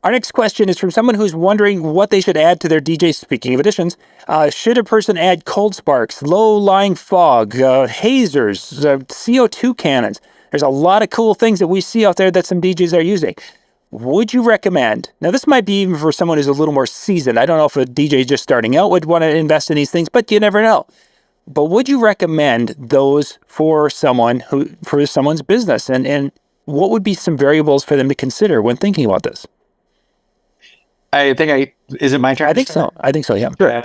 Our next question is from someone who's wondering what they should add to their DJ. Speaking of additions, should a person add cold sparks, low-lying fog, hazers, CO2 cannons? There's a lot of cool things that we see out there that some DJs are using. Would you recommend, now this might be even for someone who's a little more seasoned. I don't know if a DJ just starting out would want to invest in these things, but you never know. But would you recommend those for someone's business? And what would be some variables for them to consider when thinking about this? Is it my turn? I think so. Yeah. Sure.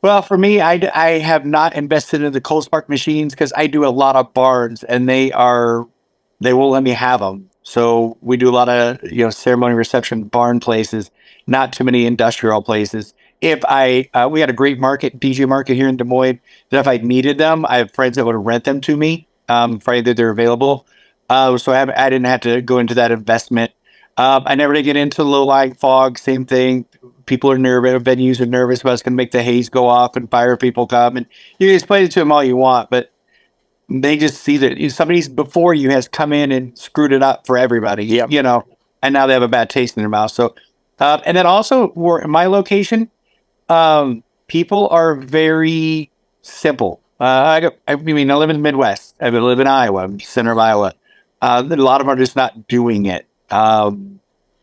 Well, for me, I have not invested in the cold spark machines because I do a lot of barns and they won't let me have them. So we do a lot of, ceremony reception barn places, not too many industrial places. We had a great DJ market here in Des Moines, that if I needed them, I have friends that would rent them to me, Friday that they're available. So I didn't have to go into that investment. I never did get into low-lying fog, same thing. People are nervous, venues are nervous about it's going to make the haze go off and fire people come. And you can explain it to them all you want, but they just see that somebody's before you has come in and screwed it up for everybody, and now they have a bad taste in their mouth. So, and then also in my location, people are very simple. I live in the Midwest. I live in Iowa, center of Iowa. A lot of them are just not doing it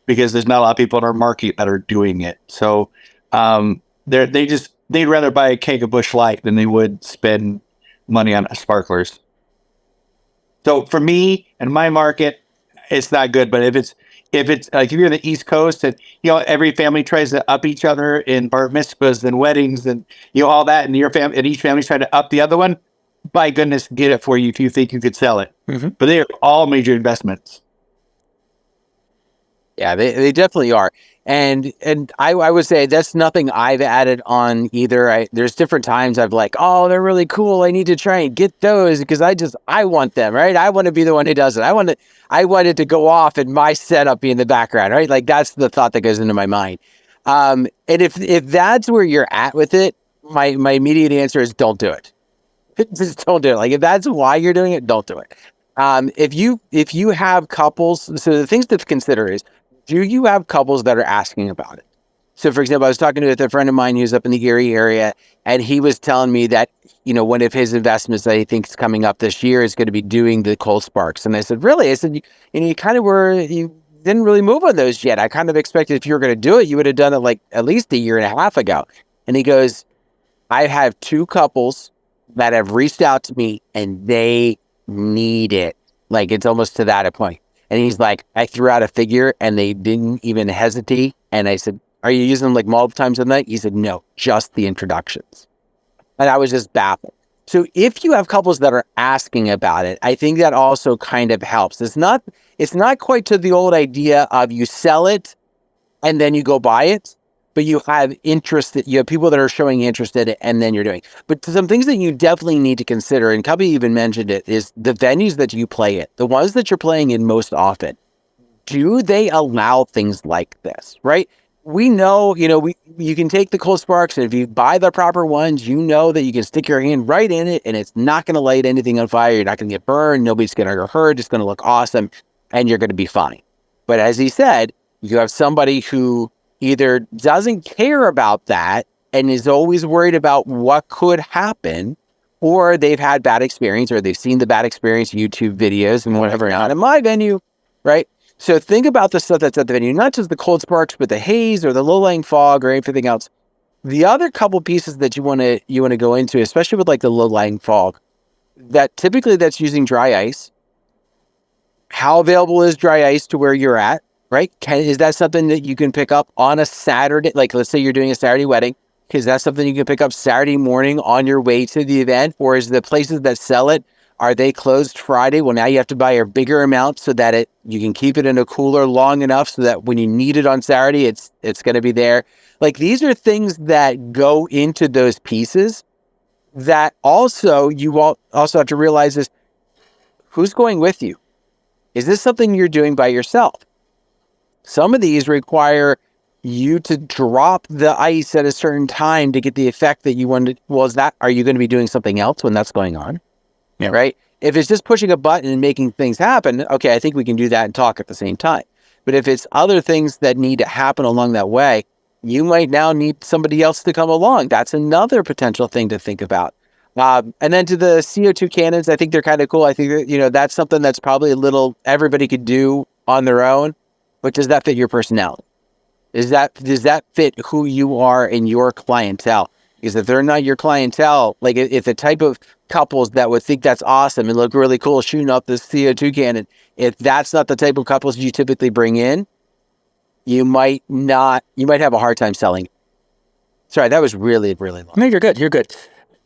because there's not a lot of people in our market that are doing it. So they'd rather buy a keg of Busch Light than they would spend money on sparklers. So for me and my market, it's not good. But if it's like if you're in the East Coast and every family tries to up each other in bar mitzvahs and weddings and all that, and each family's trying to up the other one, by goodness, get it for you if you think you could sell it. Mm-hmm. But they are all major investments. Yeah, they definitely are. And I would say that's nothing I've added on either. There's different times I've like, oh, they're really cool. I need to try and get those because I want them, right? I want to be the one who does it. I want it to go off and my setup be in the background, right? Like that's the thought that goes into my mind. And if that's where you're at with it, my immediate answer is don't do it. Just don't do it. Like if that's why you're doing it, don't do it. If you have couples, so the things to consider is, do you have couples that are asking about it? So for example, I was talking to a friend of mine who's up in the Erie area, and he was telling me that, one of his investments that he thinks is coming up this year is going to be doing the cold sparks. And I said, really? I said, you didn't really move on those yet. I kind of expected if you were going to do it, you would have done it like at least a year and a half ago. And he goes, I have 2 couples that have reached out to me and they need it. Like it's almost to that point. And he's like, I threw out a figure and they didn't even hesitate. And I said, are you using them like multiple times a night? He said, no, just the introductions. And I was just baffled. So if you have couples that are asking about it, I think that also kind of helps. It's not quite to the old idea of you sell it and then you go buy it, but you have interest, you have people that are showing interest in it and then you're doing. But some things that you definitely need to consider, and Cubby even mentioned it, is the venues that you play at, the ones that you're playing in most often. Do they allow things like this, right? We know, you can take the cold sparks, and if you buy the proper ones, you know that you can stick your hand right in it and it's not going to light anything on fire. You're not going to get burned. Nobody's going to get hurt. It's going to look awesome and you're going to be fine. But as he said, you have somebody who either doesn't care about that and is always worried about what could happen, or they've had bad experience, or they've seen the bad experience YouTube videos and whatever, not in my venue, right? So think about the stuff that's at the venue, not just the cold sparks, but the haze or the low-lying fog or anything else. The other couple pieces that you want to go into, especially with like the low-lying fog, that typically that's using dry ice. How available is dry ice to where you're at? Right? Is that something that you can pick up on a Saturday? Like, let's say you're doing a Saturday wedding. Is that something you can pick up Saturday morning on your way to the event? Or is the places that sell it, are they closed Friday? Well, now you have to buy a bigger amount so that you can keep it in a cooler long enough so that when you need it on Saturday, it's going to be there. Like, these are things that go into those pieces that also you also have to realize is, who's going with you? Is this something you're doing by yourself? Some of these require you to drop the ice at a certain time to get the effect that you wanted. Well, are you going to be doing something else when that's going on? Yeah. Right? If it's just pushing a button and making things happen, okay, I think we can do that and talk at the same time. But if it's other things that need to happen along that way, you might now need somebody else to come along. That's another potential thing to think about. And then to the CO2 cannons, I think they're kind of cool. I think that, that's something that's probably a little everybody could do on their own. But does that fit your personality? Does that fit who you are and your clientele? Because if they're not your clientele, like if the type of couples that would think that's awesome and look really cool shooting up this CO2 cannon, if that's not the type of couples you typically bring in, you might have a hard time selling. Sorry, that was really, really long. No, you're good. You're good.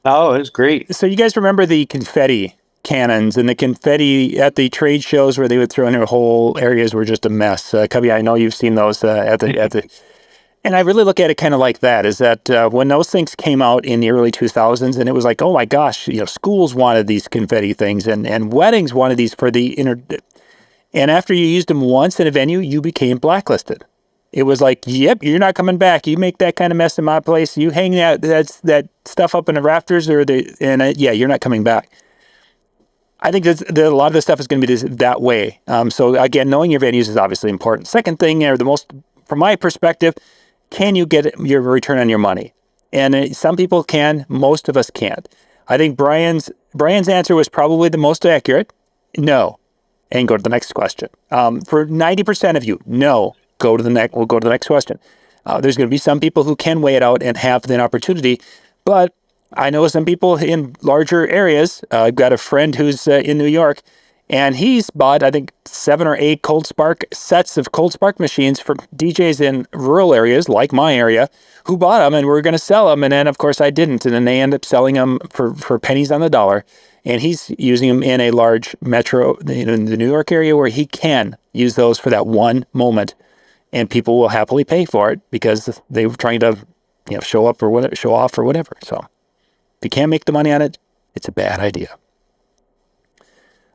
Oh, it was great. So you guys remember the confetti cannons and the confetti at the trade shows where they would throw in their whole areas were just a mess. Cubby, I know you've seen those at the. And I really look at it kind of like that, is that when those things came out in the early 2000s, and it was like, oh my gosh, schools wanted these confetti things, and weddings wanted these for the and after you used them once in a venue, you became blacklisted. It was like, yep, you're not coming back. You make that kind of mess in my place. You hang that stuff up in the rafters, yeah, you're not coming back. I think that a lot of this stuff is going to be that way. So again, knowing your venues is obviously important. Second thing, or the most, from my perspective, can you get your return on your money? And some people can, most of us can't. I think Brian's answer was probably the most accurate. No. And go to the next question. For 90% of you, no. We'll go to the next question. There's going to be some people who can weigh it out and have the opportunity, but I know some people in larger areas. I've got a friend who's in New York, and he's bought, I think, 7 or 8 Cold Spark sets of Cold Spark machines for DJs in rural areas like my area who bought them and were going to sell them. And then, of course, I didn't. And then they end up selling them for pennies on the dollar. And he's using them in a large metro, in the New York area, where he can use those for that one moment. And people will happily pay for it because they were trying to, show up or whatever, show off or whatever. So if you can't make the money on it, it's a bad idea.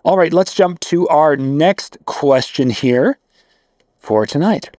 All right, let's jump to our next question here for tonight.